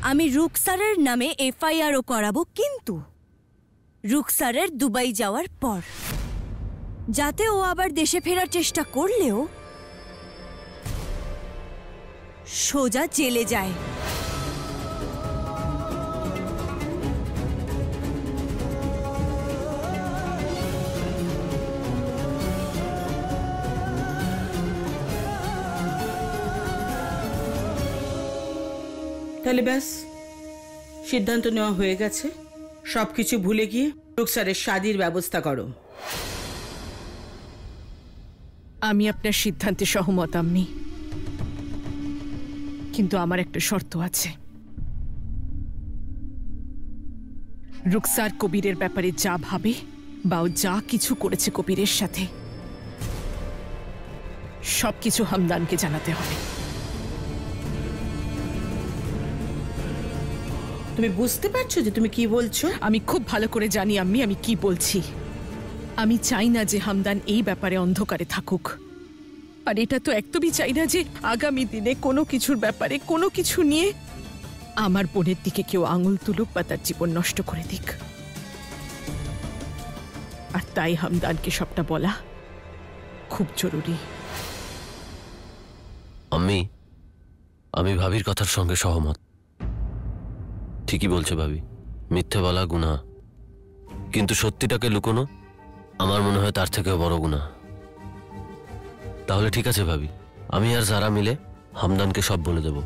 আমি রুকসারের নামে এফআইআরও করাবো, কিন্তু রুকসারের দুবাই যাওয়ার পর, যাতে ও আবার দেশে ফেরার চেষ্টা করলেও সোজা জেলে যায়। তাহলে ব্যাস, সিদ্ধান্ত নেওয়া হয়ে গেছে। সবকিছু ভুলে গিয়ে রুকসারের শাদির ব্যবস্থা করো। আমি আপনার সিদ্ধান্তে সহমত আম্মি, কিন্তু আমার একটা শর্ত আছে। রুকসার কবিরের ব্যাপারে যা ভাবে বা ও যা কিছু করেছে কবিরের সাথে, সবকিছু হামদানকে জানাতে হবে। তুমি বুঝতে পারছো যে তুমি কি বলছো? আমি খুব ভালো করে জানি আম্মি আমি কি বলছি। আমি চাই না যে হামদান এই ব্যাপারে অন্ধকারে থাকুক, আর এটা তো একদমই চাই না যে আগামী দিনে কোনো কিছুর ব্যাপারে কোনো কিছু নিয়ে আমার বোনের দিকে কেউ আঙুল তুলুক বা তার জীবন নষ্ট করে দিক। আর তাই হামদানকে সবটা বলা খুব জরুরি। আমি ভাবির কথার সঙ্গে সহমত। ঠিকই বলছে ভাবি, মিথ্যে বলা গুনাহ, কিন্তু সত্যিটাকে লুকোনো আমার মনে হয় তার থেকেও বড় গুনাহ। তাহলে ঠিক আছে ভাবি, আমি আর যারা মিলে হামদানকে সব বলে দেব।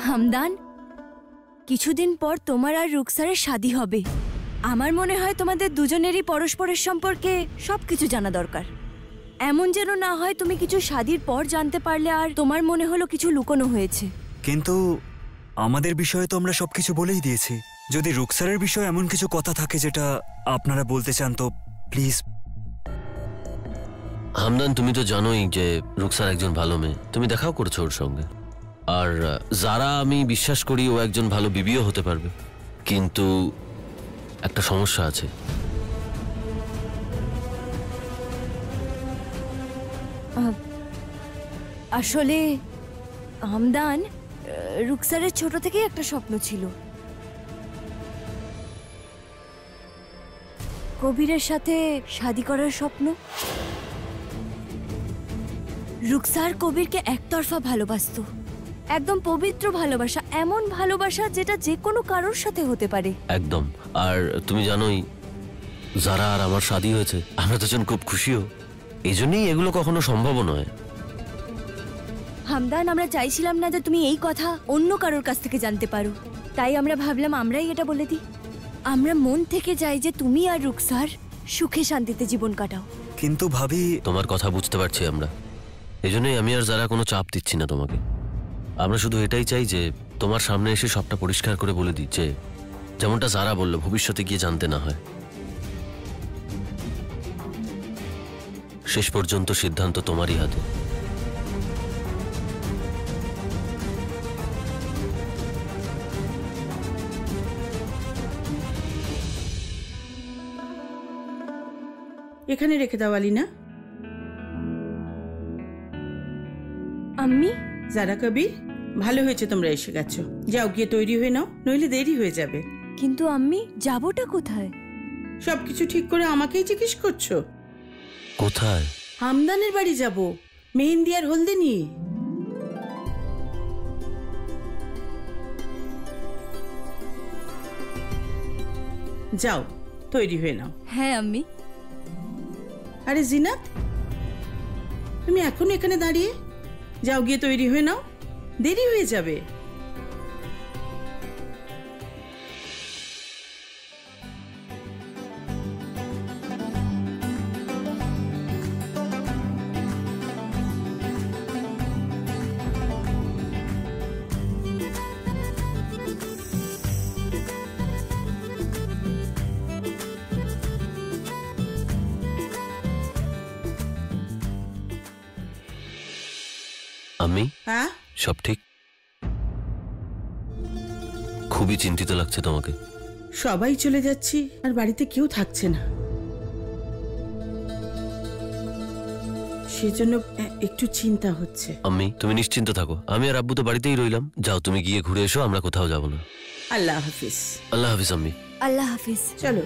হামদান, কিছুদিন পর তোমার আর রুকসারের শাদী হবে। আমার মনে হয় তোমাদের দুজনেরই পরস্পরের সম্পর্কে সবকিছু জানা দরকার। এমন যেন না হয় তুমি কিছু শাদীর পর জানতে পারলে আর তোমার মনে হলো কিছু লুকোনো হয়েছে। কিন্তু আমাদের বিষয়ে তো আমরা সবকিছু বলেই দিয়েছি। যদি রুকসারের বিষয়ে এমন কিছু কথা থাকে যেটা আপনারা বলতে চান তো প্লিজ। হামদান, তুমি তো জানোই যে রুকসার একজন ভালো মেয়ে, তুমি দেখাও করছো ওর সঙ্গে। আর যারা আমি বিশ্বাস করি ও একজন ভালো বিবিও হতে পারবে, কিন্তু একটা সমস্যা আছে। আসলে হামদান, রুকসারের ছোট থেকেই একটা স্বপ্ন ছিল, কবিরের সাথে শাদী করার স্বপ্ন। রুকসার কবিরকে একতরফা ভালোবাসতো, একদম পবিত্র ভালোবাসা, এমন ভালোবাসা যেটা যে কোনো কারোর সাথে হতে পারে। একদম। আর তুমি জানোই যারা আর আমার শাদী হয়েছে, আমরা দুজন খুব খুশিও। এই জন্যই এগুলো কখনো সম্ভব নয়। হামদান, আমরা চাইছিলাম না যে তুমি এই কথা অন্য কারোর কাছ থেকে জানতে পারো, তাই আমরা ভাবলাম আমরাই এটা বলে দিই। আমরা মন থেকে চাই যে তুমি আর রুকসার সুখে শান্তিতে জীবন কাটাও। কিন্তু ভাবি, তোমার কথা বুঝতে পারছি আমরা, এই জন্যই আমি আর যারা কোনো চাপ দিচ্ছি না তোমাকে। আমরা শুধু এটাই চাই যে তোমার সামনে এসে সবটা পরিষ্কার করে বলে দিই, যে যেমনটা যারা বললো ভবিষ্যতে গিয়ে জানতে না হয়। শেষ পর্যন্ত সিদ্ধান্ত তোমারই হাতে। এখানে রেখে দাও আলিনা। আম্মি, যারা কবির, ভালো হয়েছে তোমরা এসে গেছো। যাও গিয়ে তৈরি হয়ে নাও, নইলে দেরি হয়ে যাবে। কিন্তু আম্মি, যাবোটা কোথায়? সবকিছু ঠিক করে আমাকেই জিজ্ঞেস করছো? কোথায়? হামদানের বাড়ি যাব, মেহেন্দি আর হলদে নিয়ে। যাও তৈরি হয়ে নাও। হ্যাঁ আম্মি। আরে জিনাত, তুমি এখন এখানে দাঁড়িয়ে? যাও গিয়ে তৈরি হয়ে নাও, দেরি হয়ে যাবে। আমি হ্যাঁ, সব ঠিক? খুবই চিন্তিত লাগছে তোমাকে। সবাই চলে যাচ্ছি আর বাড়িতে কেউ থাকছে না, সেজন্য একটু চিন্তা হচ্ছে। আম্মি তুমি নিশ্চিন্ত থাকো, আমি আর আব্বু তো বাড়িতেই রইলাম। যাও তুমি গিয়ে ঘুরে এসো, আমরা কোথাও যাব না। আল্লাহ হাফিজ। আল্লাহ হাফিজ আম্মি। আল্লাহ হাফিজ। চলো।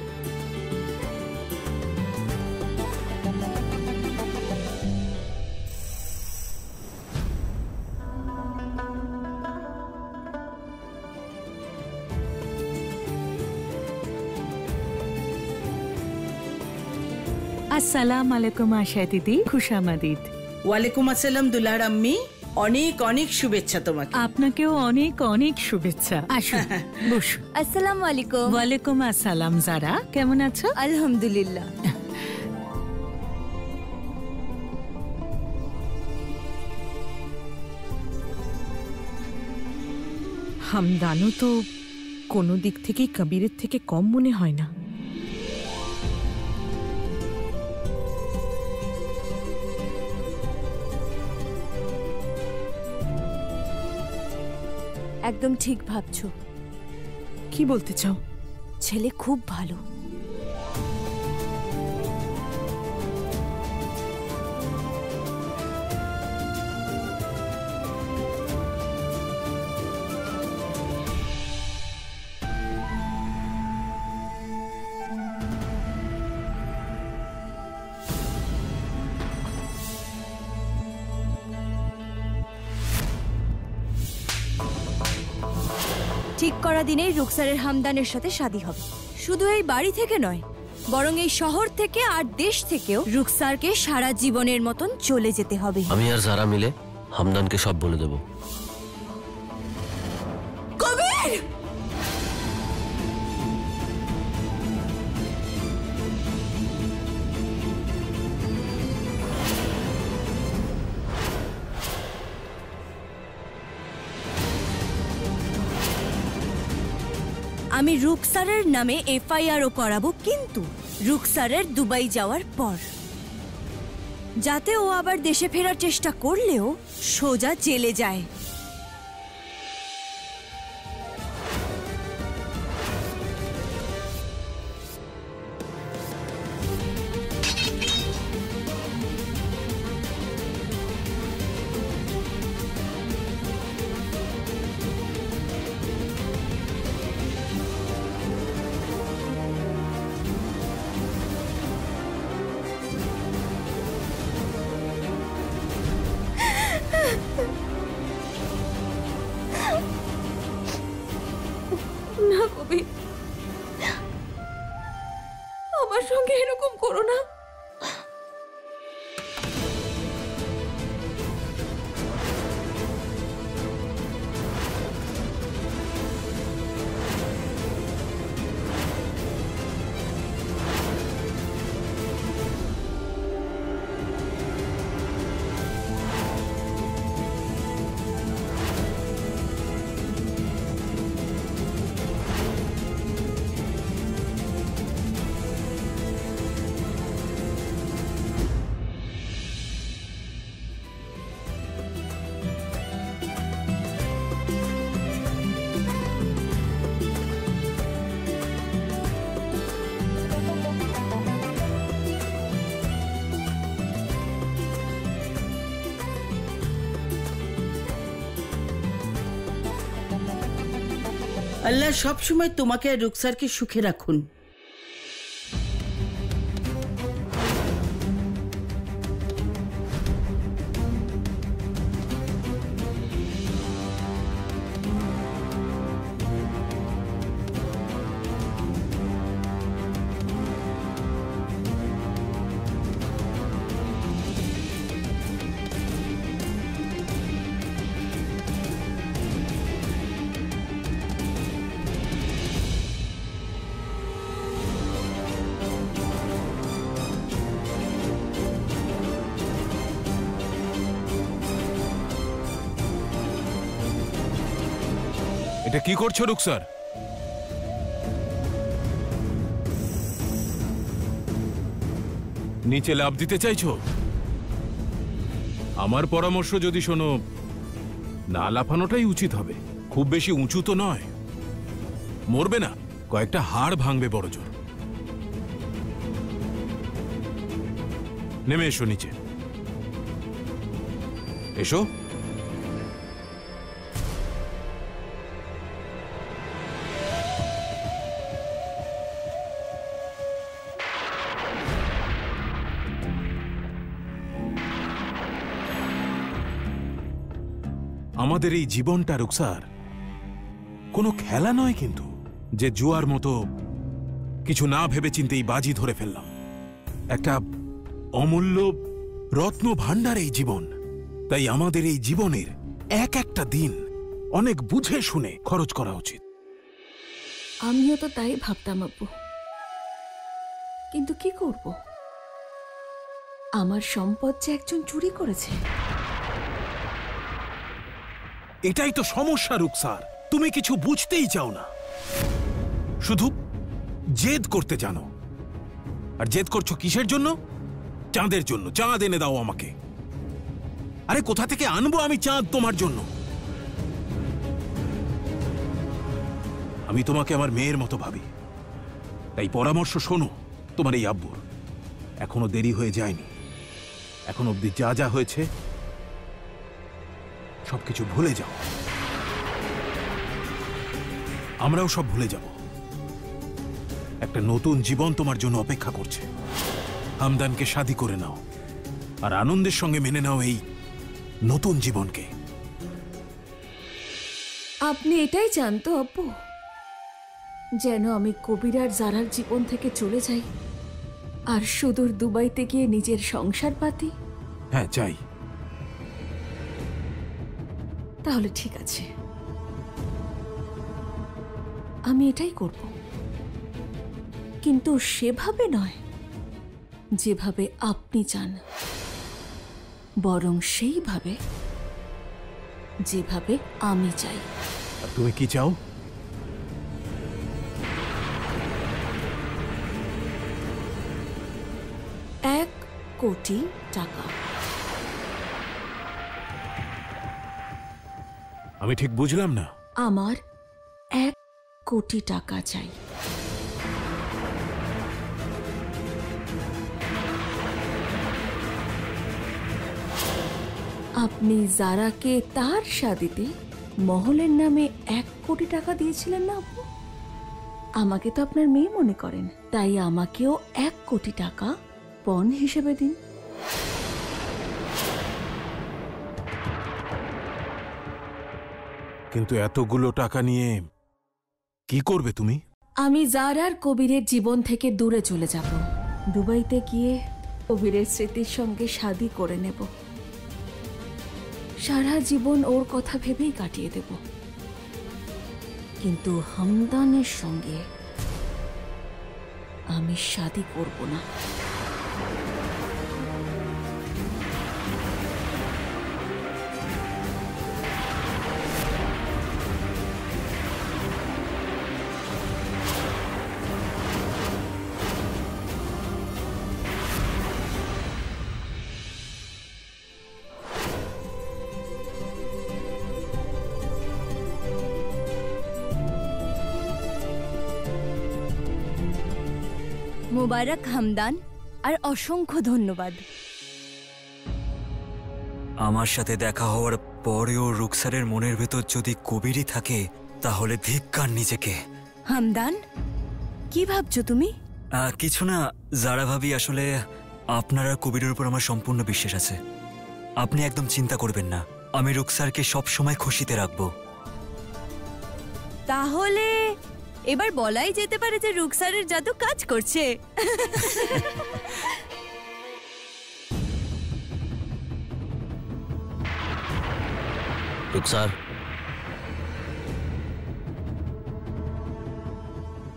আসসালাম আলাইকুম আশা দিদি, খুশামাদিদ। ওয়ালাইকুম আসসালাম দুলার আম্মি, অনেক অনেক শুভেচ্ছা তোমাকে। আপনাকেও অনেক অনেক শুভেচ্ছা। আসুন বসুন। আসসালামু আলাইকুম। ওয়ালাইকুম আসসালাম। যারা কেমন আছো? আলহামদুলিল্লাহ। হামদানও তো কোনো দিক থেকেই কবিরের থেকে কম মনে হয় না। একদম ঠিক ভাবছো। কি বলতে চাও? ছেলে খুব ভালো। ঠিক করা দিনেই রুকসারের হামদানের সাথে শাদী হবে। শুধু এই বাড়ি থেকে নয়, বরং এই শহর থেকে আর দেশ থেকেও রুকসারকে সারা জীবনের মতন চলে যেতে হবে। আমি আর যারা মিলে হামদানকে সব বলে দেব। কবির! আমি রুকসারের নামে এফআইআরও করাবো, কিন্তু রুকসারের দুবাই যাওয়ার পর, যাতে ও আবার দেশে ফেরার চেষ্টা করলেও সোজা জেলে যায়। না কবির, আমার সঙ্গে এরকম করো না। আল্লাহ সবসময় তোমাকে আর রুকসারকে সুখে রাখুন। এটা কি করছো রুকসার? নিচে লাফ দিতে চাইছো? আমার পরামর্শ যদি শোনো, না লাফানোটাই উচিত হবে। খুব বেশি উঁচু তো নয়, মরবে না, কয়েকটা হাড় ভাঙবে বড় জোর। নেমে এসো নিচে, এসো। আমাদের এই জীবনটা রুকসার কোনো খেলা নয়, কিন্তু যে জুয়ার মতো কিছু না ভেবে চিন্তেই বাজি ধরে ফেললাম। একটা অমূল্য রত্ন ভাণ্ডার এই জীবন। তাই আমাদের এই জীবনের এক একটা দিন অনেক বুঝে শুনে খরচ করা উচিত। আমিও তো তাই ভাবতাম আব্বু, কিন্তু কি করব? আমার সম্পদ যে একজন চুরি করেছে। এটাই তো সমস্যা রুকসার, তুমি কিছু বুঝতেই চাও না, শুধু জেদ করতে জানো। আর জেদ করছো কিসের জন্য? চাঁদের জন্য। চাঁদ এনে দাও আমাকে। আরে কোথা থেকে আনবো আমি চাঁদ তোমার জন্য? আমি তোমাকে আমার মেয়ের মতো ভাবি, তাই পরামর্শ শোনো তোমার এই আব্বুর। এখনো দেরি হয়ে যায়নি। এখন অবধি যা যা হয়েছে সবকিছু ভুলে যাও। আমরাও সব ভুলে যাব। একটা নতুন জীবন তোমার জন্য অপেক্ষা করছে। হামদানকে শাদী করে নাও আর আনন্দের সঙ্গে মেনে নাও এই নতুন জীবনকে। আপনি এটাই চান তো আব্বু, যেন আমি কবির আর জারার জীবন থেকে চলে যাই আর সুদূর দুবাইতে গিয়ে নিজের সংসার পাতি? হ্যাঁ, চাই। তাহলে ঠিক আছে, আমি এটাই করব, কিন্তু সেভাবে নয় যেভাবে আপনি চান, বরং সেইভাবে যেভাবে আমি চাই। আর তুমি কি চাও? এক কোটি টাকা। আমি ঠিক বুঝলাম না। আমার 1 কোটি টাকা চাই। আপনি জারাকে তার শাদিতে মহলের নামে 1 কোটি টাকা দিয়েছিলেন না আপু? আমাকে তো আপনার মেয়ে মনে করেন, তাই আমাকেও 1 কোটি টাকা পণ হিসেবে দিন। কিন্তু এতগুলো টাকা নিয়ে কি করবে তুমি? আমি জারার কবিরের জীবন থেকে দূরে চলে যাব। দুবাইতে গিয়ে কবিরের স্মৃতির সঙ্গে শাদী করে নেব। সারা জীবন ওর কথা ভেবেই কাটিয়ে দেব। কিন্তু হামদানের সঙ্গে আমি শাদী করব না। মোবারক হামদান, আর অসংখ্য ধন্যবাদ। আমার সাথে দেখা হওয়ার পরেও রুকসারের মনের ভেতর যদি কবিরই থাকে, তাহলে ধিক্কার নিজেকে। হামদান, কি ভাবছো তুমি? কিছু না জারা ভাবি, আসলে আপনার আর কবিরের উপর আমার সম্পূর্ণ বিশ্বাস আছে। আপনি একদম চিন্তা করবেন না, আমি রুকসারকে সব সময় খুশিতে রাখবো। তাহলে এবার বলাই যেতে পারে যে রুকসারের জাদু কাজ করছে। রুকসার,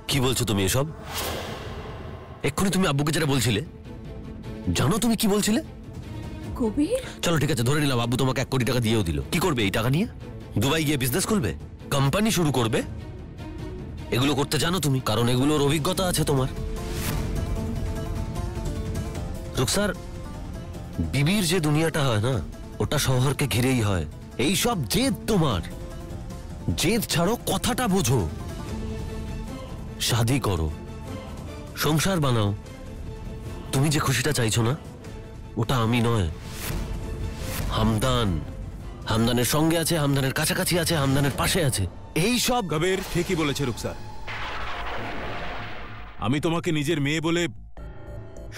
কি বলছো তুমি এসব? এক্ষুনি তুমি আব্বুকে যেটা বলছিলে, জানো তুমি কি বলছিলে? কবির, চলো ঠিক আছে, ধরে নিলাম আব্বু তোমাকে 1 কোটি টাকা দিয়েও দিল। কি করবে এই টাকা নিয়ে? দুবাই গিয়ে বিজনেস করবে, কোম্পানি শুরু করবে? এগুলো করতে জানো তুমি, কারণ এগুলোর অভিজ্ঞতা আছে তোমার। রুকসার, বিবির যে দুনিয়াটা হয় না, ওটা শহরকে ঘিরেই হয়। এই সব জেদ তোমার। জেদ ছাড়ো, কথাটা বোঝো। শাদি করো, সংসার বানাও। তুমি যে খুশিটা চাইছো না, ওটা আমি নয়, হামদান। হামদানের সঙ্গে আছে, হামদানের কাছাকাছি আছে, হামদানের পাশে আছে। এই সব কবির ঠিকই বলেছে রুকসার। আমি তোমাকে নিজের মেয়ে বলে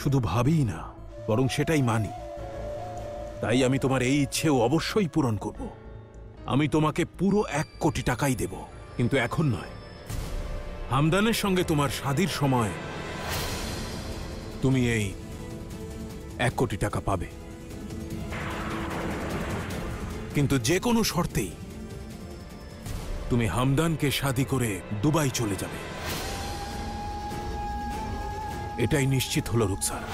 শুধু ভাবিই না, বরং সেটাই মানি। তাই আমি তোমার এই ইচ্ছেও অবশ্যই পূরণ করব। আমি তোমাকে পুরো 1 কোটি টাকাই দেব, কিন্তু এখন নয়। হামদানের সঙ্গে তোমার শাদির সময় তুমি এই 1 কোটি টাকা পাবে, কিন্তু যে কোনো শর্তেই তুমি হামদানকে শাদি করে দুবাই চলে যাবে। এটাই নিশ্চিত হলো রুকসার।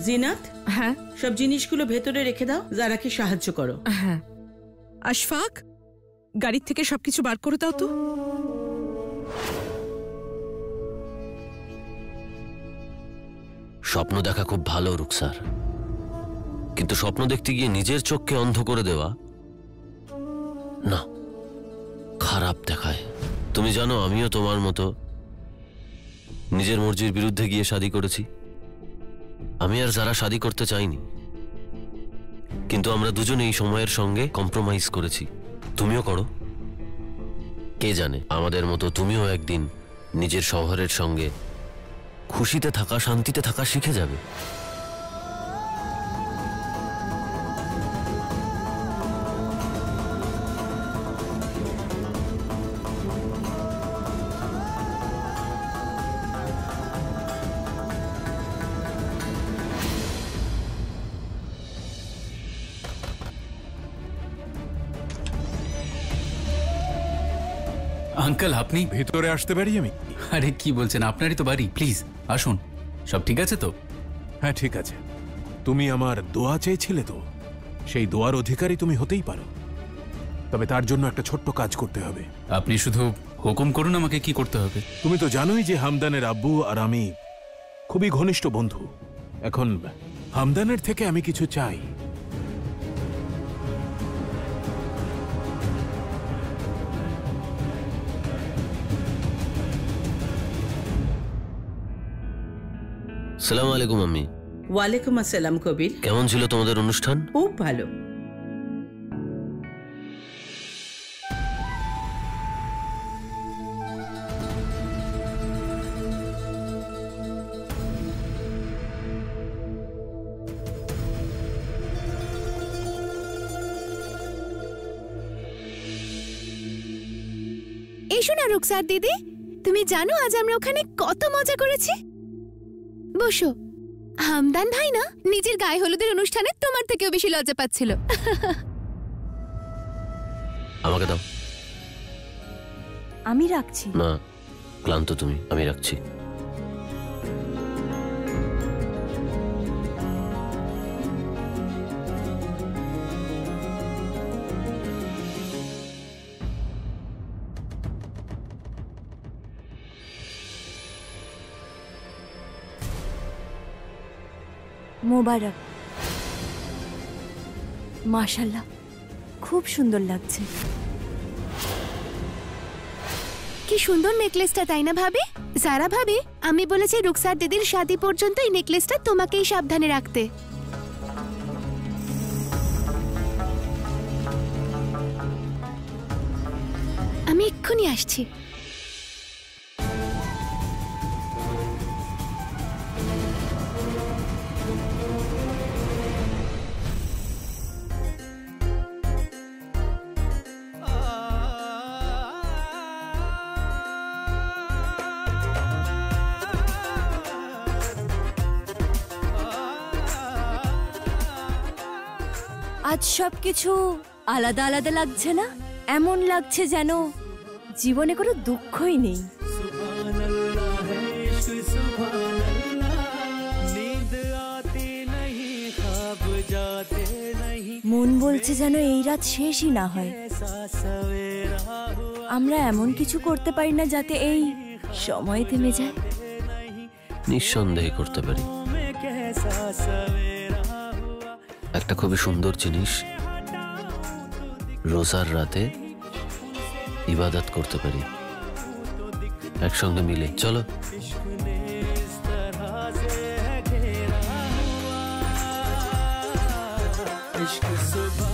জিনাত, হ্যাঁ সব জিনিসগুলো ভেতরে রেখে দাও, যারাকে সাহায্য করো। হ্যাঁ। আশফাক, গাড়ির থেকে সবকিছু বার করে দাও তো। স্বপ্ন দেখা খুব ভালো রুকসার, কিন্তু স্বপ্ন দেখতে গিয়ে নিজের চোখকে অন্ধ করে দেওয়া না, খারাপ দেখায়। তুমি জানো, আমিও তোমার মতো নিজের মর্জির বিরুদ্ধে গিয়ে শাদি করেছি। আমি আর যারা শাদি করতে চাইনি, কিন্তু আমরা দুজনে এই সময়ের সঙ্গে কম্প্রোমাইজ করেছি। তুমিও করো। কে জানে, আমাদের মতো তুমিও একদিন নিজের শহরের সঙ্গে খুশিতে থাকা, শান্তিতে থাকা শিখে যাবে। আঙ্কেল, আপনি ভেতরে আসতে পারি আমি? আরে কি বলছেন, আপনারই তো বাড়ি, প্লিজ আসুন। সব ঠিক আছে তো? হ্যাঁ ঠিক আছে। তুমি আমার দোয়া চেয়েছিলে তো, সেই দোয়ার অধিকারী তুমি হতেই পারো, তবে তার জন্য একটা ছোট্ট কাজ করতে হবে। আপনি শুধু হুকুম করুন, আমাকে কি করতে হবে? তুমি তো জানোই যে হামদানের আব্বু আর আমি খুবই ঘনিষ্ঠ বন্ধু। এখন হামদানের থেকে আমি কিছু চাই। আসসালামু আলাইকুম আম্মি। ওয়ালাইকুম আসসালাম কবির। কেমন ছিল তোমাদের অনুষ্ঠান? খুব ভালো। এসো না রুকসার দিদি, তুমি জানো আজ আমরা ওখানে কত মজা করেছি। বসো। হামদান ভাই না নিজের গায়ে হলুদের অনুষ্ঠানে তোমার থেকেও বেশি লজ্জা পাচ্ছিল। আমাকে দাও। আমি রাখছি না, ক্লান্ত তুমি, আমি রাখছি। মোবারক। মাশাআল্লাহ, খুব সুন্দর লাগছে। কি সুন্দর নেকলেসটা, তাই না ভাবি? যারা ভাবি, আমি বলেছি রুকসার দিদির শাদী পর্যন্ত এই নেকলেসটা তোমাকেই সাবধানে রাখতে। আমি এক্ষুনি আসছি। আজ সবকিছু আলাদা আলাদা লাগছে না? এমন লাগছে যেন জীবনে কোনো দুঃখই নেই। মন বলছে যেন এই রাত শেষই না হয়। আমরা এমন কিছু করতে পারি না যাতে এই সময় থেমে যায়? নিঃসন্দেহে করতে পারি। একটা খুবই সুন্দর জিনিস, রোজার রাতে ইবাদত করতে পারি একসঙ্গে মিলে। চলো। इश्क सुबह